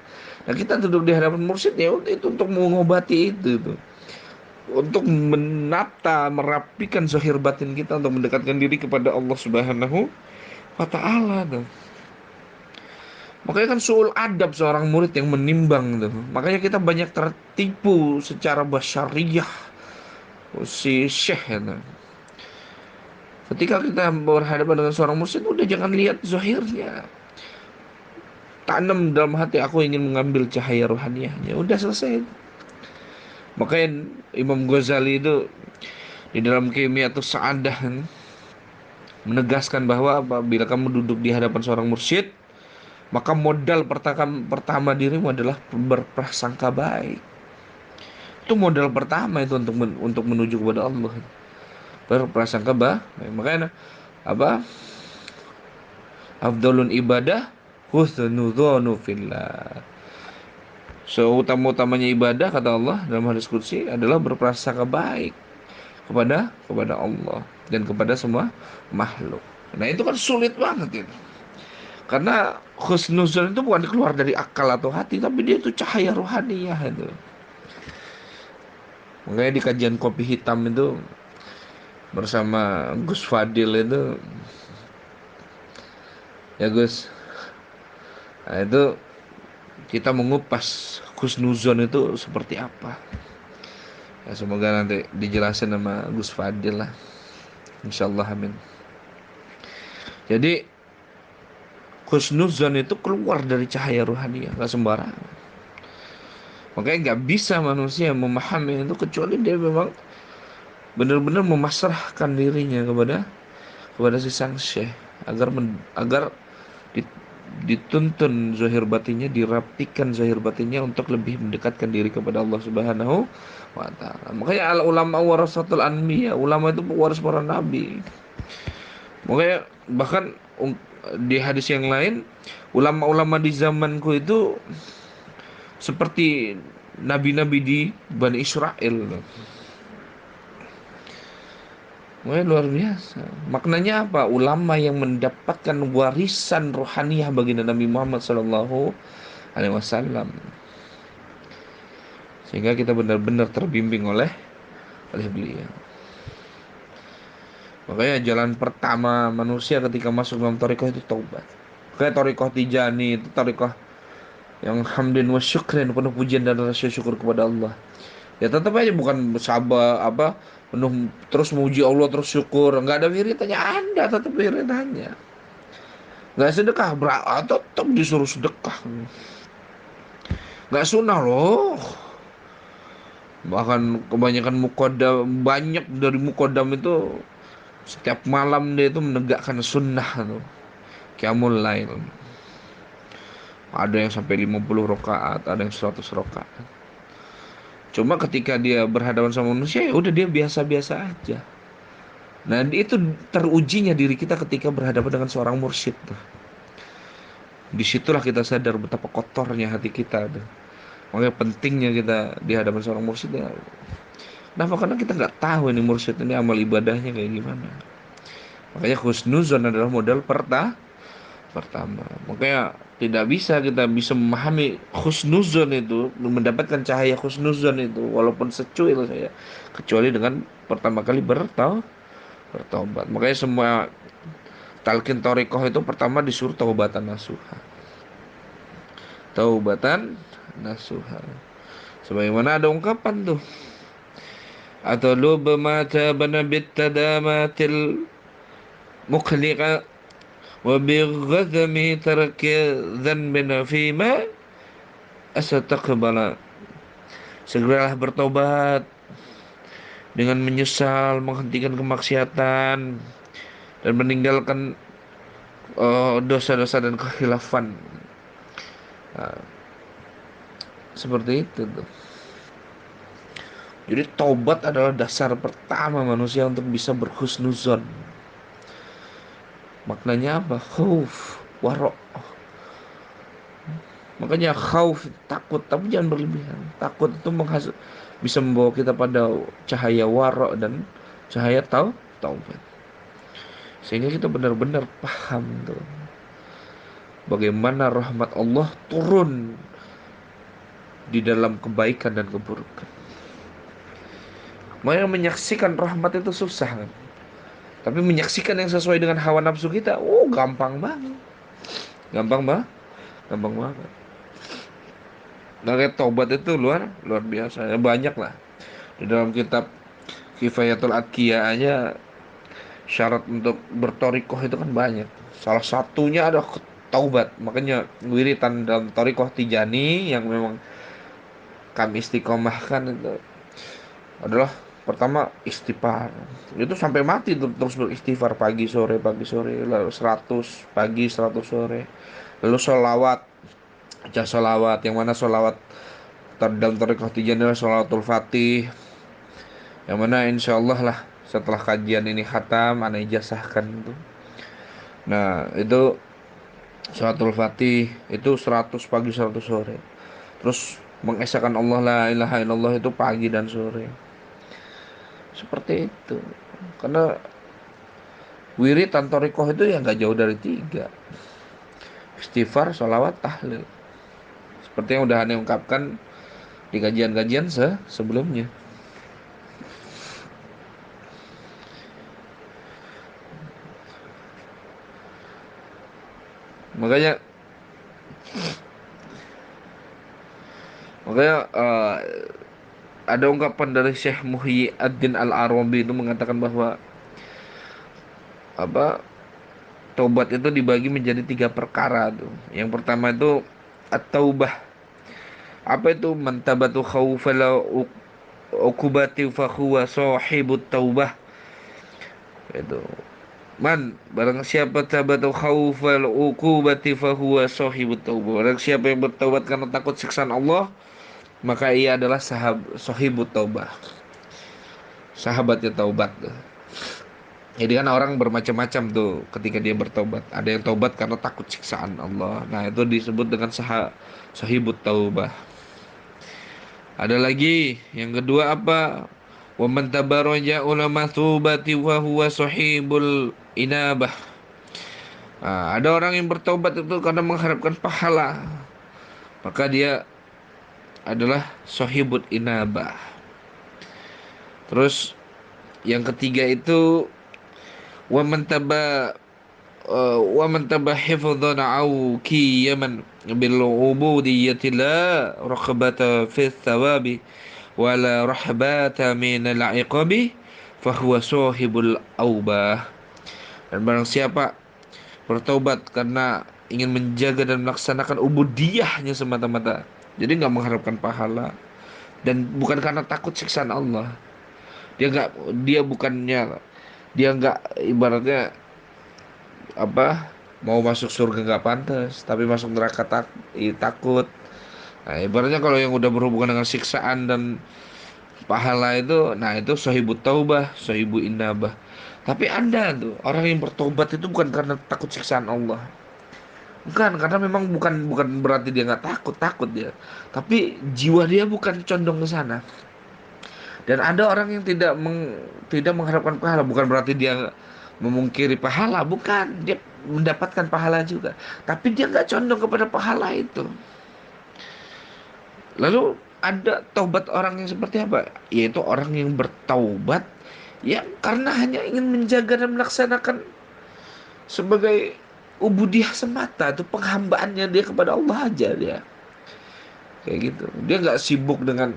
Nah, kita duduk di hadapan mursyid, ya itu untuk mengobati itu. Untuk menata, merapikan zahir batin kita untuk mendekatkan diri kepada Allah Subhanahu wa Ta'ala tuh. Makanya kan suul adab seorang murid yang menimbang tuh. Makanya kita banyak tertipu secara basyariyah si syekh ya, tuh. Ketika kita berhadapan dengan seorang mursyid, udah jangan lihat zahirnya. Tanam dalam hati, aku ingin mengambil cahaya rohaniahnya. Udah selesai. Makanya Imam Ghazali itu di dalam Qiyamiyatus Sa'adah menegaskan bahwa apabila kamu duduk di hadapan seorang mursyid, maka modal pertama dirimu adalah berprasangka baik. Itu modal pertama itu untuk menuju kepada Allah. Berprasangka baik. Makanya apa? Afdalun ibadah husnudzonu fillah. Seutama-utamanya ibadah, kata Allah dalam hadis qudsi, adalah berprasangka baik kepada Allah dan kepada semua makhluk. Nah, itu kan sulit banget itu. Karena husnuzon itu bukan keluar dari akal atau hati, tapi dia itu cahaya rohaniah itu. Makanya di kajian kopi hitam itu bersama Gus Fadil itu, ya Gus, nah itu kita mengupas husnuzon itu seperti apa. Ya, semoga nanti dijelasin sama Gus Fadil lah. Insyaallah, amin. Jadi husnuzon itu keluar dari cahaya rohani, nggak sembarangan. Makanya nggak bisa manusia memahami itu kecuali dia memang benar-benar memasrahkan dirinya kepada si sang syekh, agar di- dituntun zahir batinnya, dirapikan zahir batinnya untuk lebih mendekatkan diri kepada Allah Subhanahu wa taala. Makanya al ulama warasatul anbiya, ulama itu pewaris para nabi. Makanya bahkan di hadis yang lain, ulama-ulama di zamanku itu seperti nabi-nabi di Bani Israel. Makanya luar biasa. Maknanya apa? Ulama yang mendapatkan warisan rohaniah baginda Nabi Muhammad SAW, sehingga kita benar-benar terbimbing oleh beliau. Makanya jalan pertama manusia ketika masuk dalam thariqah itu taubat. Kayak thariqah Tijani itu thariqah yang hamdin wa syukrin, penuh pujian dan rasa syukur kepada Allah. Ya tetap aja bukan sabar apa penuh terus memuji Allah terus syukur, nggak ada wiridannya, Anda tetap wiridannya. Nggak sedekah, tetap disuruh sedekah. Nggak sunnah loh. Bahkan kebanyakan mukodam, banyak dari mukodam itu setiap malam dia itu menegakkan sunnah tuh. Qiyamul lail. Ada yang sampai 50 rakaat, ada yang 100 rakaat. Cuma ketika dia berhadapan sama manusia, ya udah dia biasa-biasa aja. Nah, itu terujinya diri kita ketika berhadapan dengan seorang mursyid tuh. Disitulah kita sadar betapa kotornya hati kita tuh. Makanya pentingnya kita di hadapan seorang mursyid ya. Kenapa? Karena kita nggak tahu ini mursyid ini amal ibadahnya kayak gimana. Makanya husnuzon adalah modal pertama. Makanya tidak bisa kita bisa memahami husnuzon itu, mendapatkan cahaya husnuzon itu walaupun secuil saya, kecuali dengan pertama kali bertobat. Makanya semua talqin thariqah itu pertama disuruh taubatan nasuha. Taubatan nasuha. Sebagaimana ada ungkapan tuh. Atau ma tabana bitadamatil mukhliqa wa bighadami tarki dhanbina fima asataqbala. Segeralah bertobat dengan menyesal, menghentikan kemaksiatan dan meninggalkan dosa-dosa dan kekhilafan. Nah, seperti itu tuh. Jadi taubat adalah dasar pertama manusia untuk bisa berhusnuzon. Maknanya apa? Khauf, warok. Makanya khauf, takut, tapi jangan berlebihan. Takut itu bisa membawa kita pada cahaya warok dan cahaya taubat. Sehingga kita benar-benar paham tuh bagaimana rahmat Allah turun di dalam kebaikan dan keburukan. Makanya menyaksikan rahmat itu susah kan. Tapi menyaksikan yang sesuai dengan hawa nafsu kita, gampang banget. Gampang banget. Gampang banget. Nah, kayak taubat itu luar luar biasa. Ya, banyak lah. Di dalam kitab Kifayatul Adqiyah aja syarat untuk bertorikoh itu kan banyak. Salah satunya ada taubat. Makanya wiritan dalam torikoh Tijani yang memang kami istiqomahkan itu adalah pertama istighfar. Itu sampai mati terus beristighfar pagi sore, lalu 100 pagi 100 sore. Lalu sholawat, baca sholawat, yang mana sholawat dalam tarekat Tijani adalah sholawatul Fatih, yang mana insya Allah lah setelah kajian ini khatam ana ijazahkan itu. Nah itu sholawatul Fatih itu 100 pagi 100 sore. Terus mengesahkan Allah la ilaha illallah itu pagi dan sore. Seperti itu. Karena wirid tantorikoh itu ya nggak jauh dari tiga. Istighfar, sholawat, tahlil. Seperti yang udah Anda ungkapkan di kajian-kajian sebelumnya. Makanya makanya ada ungkapan dari Syekh Muhyiddin Al-Arabi itu mengatakan bahwa apa taubat itu dibagi menjadi tiga perkara tuh. Yang pertama itu at-taubah. Apa itu mantabatu khawfal ukubati fa huwa sahibut taubah. Itu barang siapa tabatu khawfal ukubati fa huwa sahibut taubah. Barang siapa yang bertaubat karena takut siksaan Allah, maka ia adalah sahibut taubah. Sahabatnya taubat tuh. Jadi kan orang bermacam-macam tuh ketika dia bertobat. Ada yang taubat karena takut siksaan Allah. Nah, itu disebut dengan sahibut taubah. Ada lagi yang kedua apa? Wa man tabaraja ulama tubati wa huwa sahibul inabah. Nah, ada orang yang bertobat itu karena mengharapkan pahala. Maka dia adalah sahibut inabah. Terus yang ketiga itu wa man ومن تبع حفظا أو كيما بالعبودية لا رغبة في الثواب ولا رحبة من العقاب فهو صاحب الأوبة. Dan barang siapa bertobat karena ingin menjaga dan melaksanakan ubudiyahnya semata-mata, jadi nggak mengharapkan pahala dan bukan karena takut siksaan Allah, dia nggak dia bukannya dia nggak ibaratnya apa mau masuk surga nggak pantas tapi masuk neraka takut. Nah, ibaratnya kalau yang udah berhubungan dengan siksaan dan pahala itu, nah itu sahibut taubah, sahibu inabah. Tapi anda tuh orang yang bertobat itu bukan karena takut siksaan Allah, bukan, karena memang bukan bukan berarti dia nggak takut, takut dia, tapi jiwa dia bukan condong ke sana. Dan ada orang yang tidak mengharapkan pahala, bukan berarti dia memungkiri pahala, bukan, dia mendapatkan pahala juga, tapi dia nggak condong kepada pahala itu. Lalu ada taubat orang yang seperti apa? Yaitu orang yang bertaubat yang karena hanya ingin menjaga dan melaksanakan sebagai ubudiyah semata, itu penghambaannya dia kepada Allah aja dia. Kayak gitu. Dia nggak sibuk dengan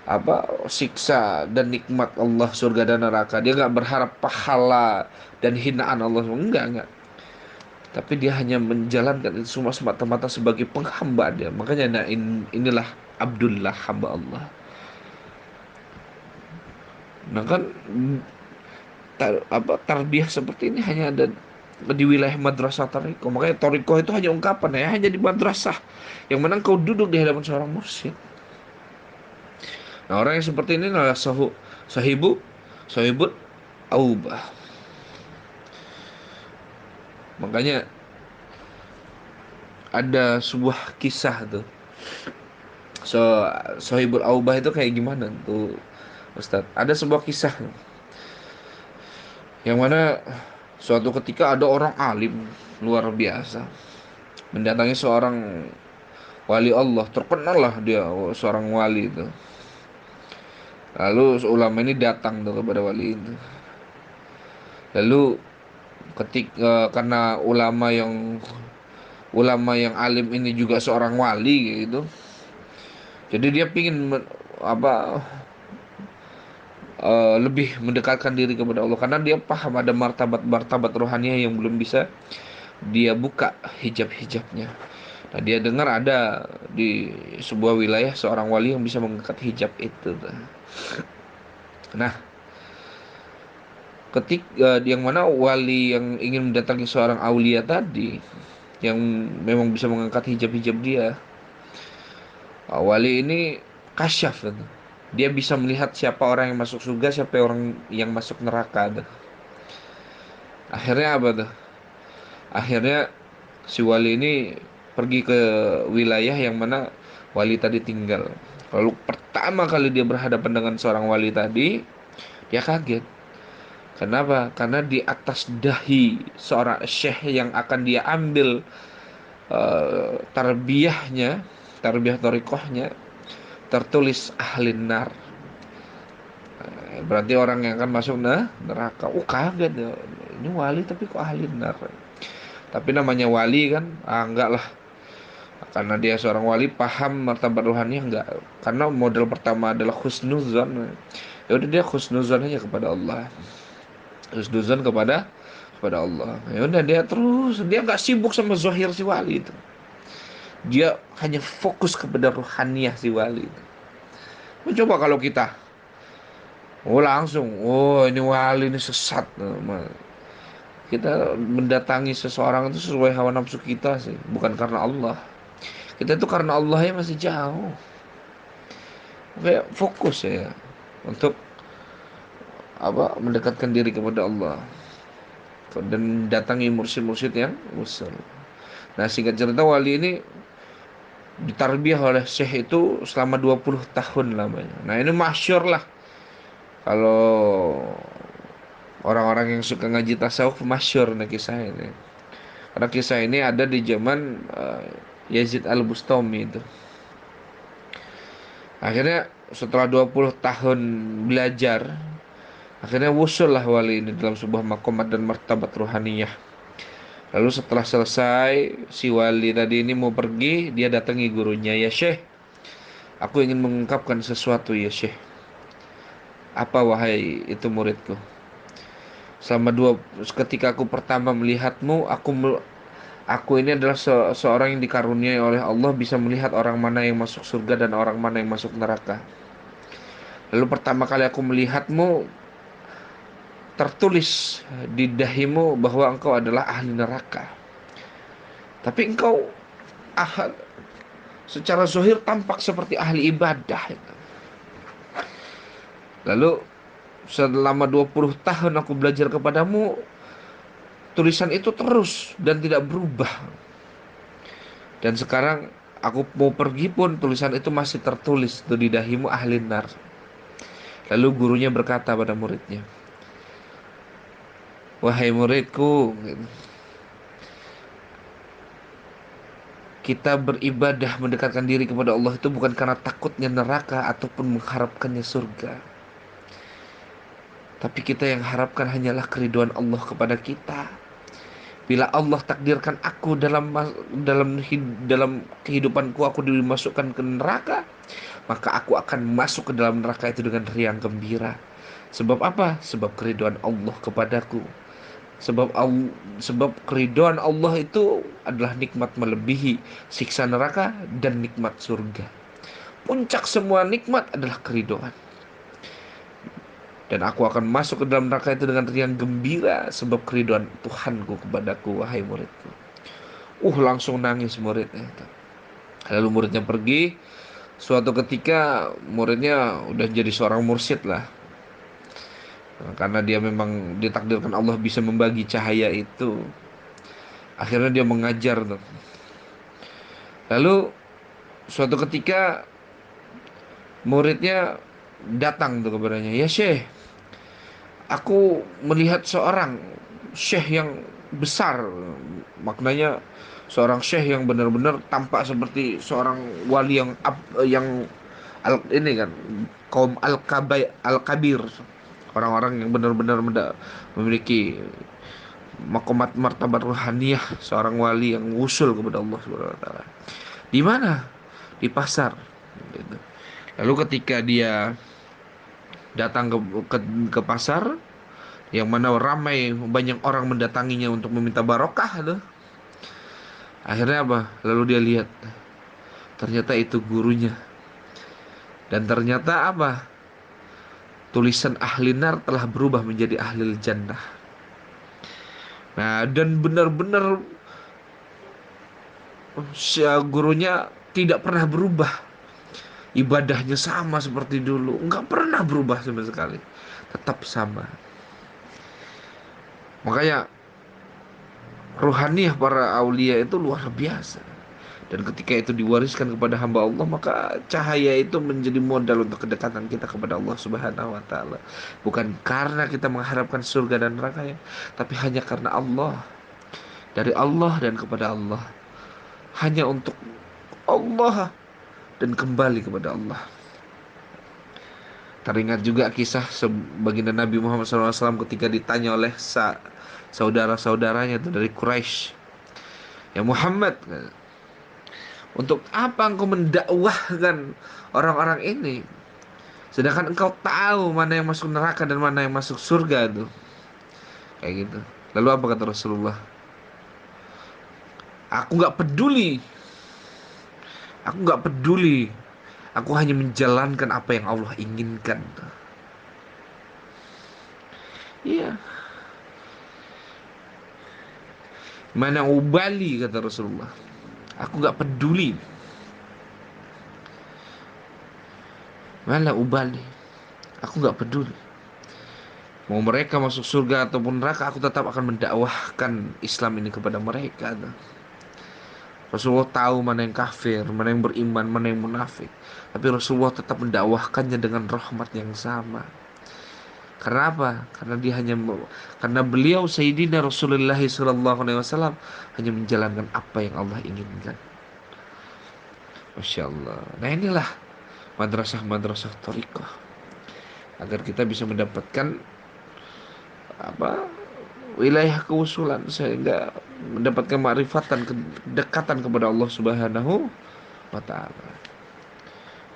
apa siksa dan nikmat Allah, surga dan neraka. Dia nggak berharap pahala dan hinaan Allah, enggak, tapi dia hanya menjalankan itu semua semata-mata sebagai penghamba dia. Makanya nah, inilah Abdullah, hamba Allah. Nah kan tarbiyah seperti ini hanya ada di wilayah madrasah Toriko. Makanya Toriko itu hanya ungkapan ya, hanya di madrasah yang mana kau duduk di hadapan seorang mursyid. Nah, orang yang seperti ini adalah sahibut aubah. Makanya ada sebuah kisah tuh. So, sahibul aubah itu kayak gimana tuh, Ustadz? Ada sebuah kisah yang mana suatu ketika ada orang alim luar biasa mendatangi seorang wali Allah, terkenal lah dia, seorang wali itu. Lalu ulama ini datang tuh kepada wali itu. Lalu karena ulama yang alim ini juga seorang wali gitu. Jadi dia pingin apa lebih mendekatkan diri kepada Allah karena dia paham ada martabat-martabat rohaniah yang belum bisa dia buka hijab-hijabnya. Nah, dia dengar ada di sebuah wilayah seorang wali yang bisa mengangkat hijab itu. Nah, yang mana wali yang ingin mendatangi seorang aulia tadi yang memang bisa mengangkat hijab-hijab dia, wali ini kasyaf gitu. Dia bisa melihat siapa orang yang masuk surga, siapa orang yang masuk neraka tuh. Akhirnya apa tuh? Akhirnya si wali ini pergi ke wilayah yang mana wali tadi tinggal. Lalu pertama kali dia berhadapan dengan seorang wali tadi, dia kaget. Kenapa? Karena di atas dahi seorang syekh yang akan dia ambil tarbiyahnya, tarbiyah torikohnya, tertulis ahli nar. Berarti orang yang akan masuk neraka. Kaget ya. Ini wali tapi kok ahli nar. Tapi namanya wali kan, enggak lah. Karena dia seorang wali, paham martabat rohani enggak. Karena model pertama adalah husnuzan. Ya udah dia husnuzan aja kepada Allah. Husnuzan kepada Allah. Ya udah dia terus, dia nggak sibuk sama zahir si wali itu. Dia hanya fokus kepada rohaniah si wali itu. Coba kalau kita, oh langsung, oh ini wali ini sesat. Kita mendatangi seseorang itu sesuai hawa nafsu kita sih, bukan karena Allah. Kita itu karena Allah ya masih jauh. Kayak fokus ya untuk mendekatkan diri kepada Allah dan datangi mursyid-mursyid yang usul. Nah, singkat cerita wali ini ditarbiyah oleh Syekh itu selama 20 tahun lamanya. Nah, ini masyhur lah. Kalau orang-orang yang suka ngaji tasawuf masyhur nih kisah ini. Karena kisah ini ada di zaman Yazid Al-Bustami itu. Akhirnya setelah 20 tahun belajar, akhirnya wusul lah wali ini dalam sebuah makomat dan martabat ruhaniyah. Lalu setelah selesai, si wali tadi ini mau pergi, dia datangi gurunya, ya Syekh, aku ingin mengungkapkan sesuatu ya Syekh. Apa wahai itu muridku? Ketika aku pertama melihatmu, aku ini adalah seorang yang dikaruniai oleh Allah bisa melihat orang mana yang masuk surga dan orang mana yang masuk neraka. Lalu pertama kali aku melihatmu, tertulis di dahimu bahwa engkau adalah ahli neraka. Tapi engkau ah, secara zahir tampak seperti ahli ibadah. Lalu selama 20 tahun aku belajar kepadamu, tulisan itu terus dan tidak berubah. Dan sekarang aku mau pergi pun tulisan itu masih tertulis di dahimu ahli nar. Lalu gurunya berkata pada muridnya, wahai muridku, kita beribadah mendekatkan diri kepada Allah itu bukan karena takutnya neraka ataupun mengharapkannya surga. Tapi kita yang harapkan hanyalah keriduan Allah kepada kita. Bila Allah takdirkan aku dalam kehidupanku aku dimasukkan ke neraka, maka aku akan masuk ke dalam neraka itu dengan riang gembira. Sebab apa? Sebab keriduan Allah kepadaku. Sebab keriduan Allah itu adalah nikmat melebihi siksa neraka dan nikmat surga. Puncak semua nikmat adalah keriduan. Dan aku akan masuk ke dalam neraka itu dengan riang gembira sebab keriduan Tuhanku kepadaku, wahai muridku. Langsung nangis muridnya. Lalu muridnya pergi. Suatu ketika muridnya udah jadi seorang mursyid lah. Karena dia memang ditakdirkan Allah bisa membagi cahaya itu. Akhirnya dia mengajar tuh. Lalu suatu ketika muridnya datang tuh kepadanya, ya Syekh, aku melihat seorang syekh yang besar. Maknanya seorang syekh yang benar-benar tampak seperti seorang wali yang ini kan kaum al-kabir, orang-orang yang benar-benar memiliki makomat martabat ruhaniyah, seorang wali yang wusul kepada Allah Subhanahu wa taala. Di mana? Di pasar. Gitu. Lalu ketika dia datang ke pasar, yang mana ramai banyak orang mendatanginya untuk meminta barokah tuh. Akhirnya apa? Lalu dia lihat, ternyata itu gurunya. Dan ternyata apa? Tulisan ahli nar telah berubah menjadi ahli jannah. Nah, dan benar-benar si gurunya tidak pernah berubah. Ibadahnya sama seperti dulu, nggak pernah berubah sama sekali, tetap sama. Makanya ruhaniyah para aulia itu luar biasa. Dan ketika itu diwariskan kepada hamba Allah, maka cahaya itu menjadi modal untuk kedekatan kita kepada Allah Subhanahu wa taala. Bukan karena kita mengharapkan surga dan neraka ya, tapi hanya karena Allah. Dari Allah dan kepada Allah. Hanya untuk Allah dan kembali kepada Allah. Teringat juga kisah baginda Nabi Muhammad SAW ketika ditanya oleh saudara-saudaranya itu dari Quraisy. Ya Muhammad, untuk apa engkau mendakwahkan orang-orang ini? Sedangkan engkau tahu mana yang masuk neraka dan mana yang masuk surga tuh. Kayak gitu. Lalu apa kata Rasulullah? Aku nggak peduli. Aku nggak peduli. Aku hanya menjalankan apa yang Allah inginkan. Iya. Mana ubali kata Rasulullah. Aku nggak peduli. Mana ubali. Aku nggak peduli. Mau mereka masuk surga ataupun neraka, aku tetap akan mendakwahkan Islam ini kepada mereka. Rasulullah tahu mana yang kafir, mana yang beriman, mana yang munafik. Tapi Rasulullah tetap mendakwahkannya dengan rahmat yang sama. Karena apa? Karena beliau Sayyidina Rasulullah SAW hanya menjalankan apa yang Allah inginkan. Masya Allah. Nah inilah madrasah-madrasah thariqah, agar kita bisa mendapatkan apa, wilayah keusulan, sehingga mendapatkan ma'rifatan, kedekatan kepada Allah Subhanahu wa taala.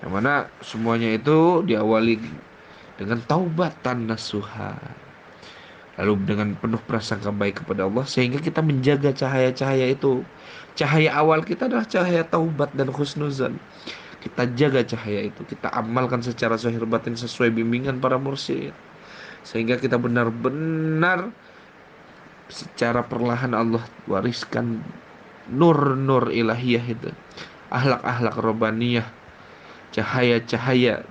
Yang mana semuanya itu diawali dengan taubatan nasuha, lalu dengan penuh prasangka baik kepada Allah, sehingga kita menjaga cahaya-cahaya itu. Cahaya awal kita adalah cahaya taubat dan husnuzan. Kita jaga cahaya itu, kita amalkan secara zahir batin sesuai bimbingan para mursyid, sehingga kita benar-benar secara perlahan Allah wariskan nur-nur ilahiyah itu, akhlak-akhlak robbaniyah, cahaya-cahaya,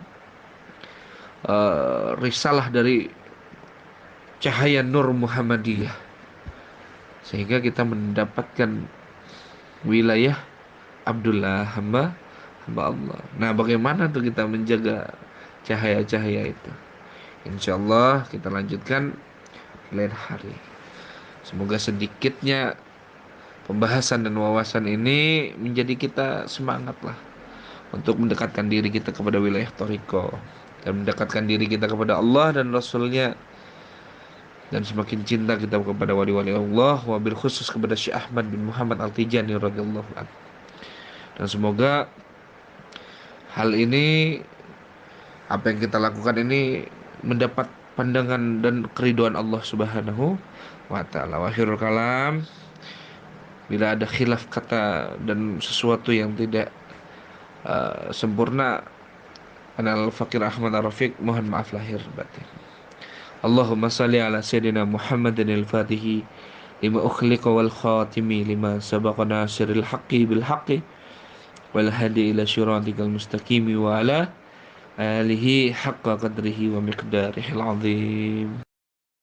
risalah dari cahaya nur Muhammadiyah, sehingga kita mendapatkan wilayah Abdullah, hamba Allah. Nah, bagaimana tuh kita menjaga cahaya-cahaya itu? Insya Allah kita lanjutkan lain hari. Semoga sedikitnya pembahasan dan wawasan ini menjadi kita semangat lah untuk mendekatkan diri kita kepada wilayah Toriko, dan mendekatkan diri kita kepada Allah dan Rasulnya, dan semakin cinta kita kepada wali-wali Allah, wabil khusus kepada Syekh Ahmad bin Muhammad Al-Tijani radhiyallahu anhu. Dan semoga hal ini, apa yang kita lakukan ini, mendapat pandangan dan keriduan Allah Subhanahu wa taala. Wa akhirul kalam, bila ada khilaf kata dan sesuatu yang tidak sempurna, Anal Fakir Ahmad Ar-Rafiq, mohon maaf lahir batin. Allahumma salli ala Sayyidina Muhammadin al-Fatihi lima ukhliqa wal khatimi lima sabaqa nasiril haqqi bil haqqi wal hadi ila syiratikal mustaqimi wa ala alihi haqqa qadrihi wa miqdarihil azim.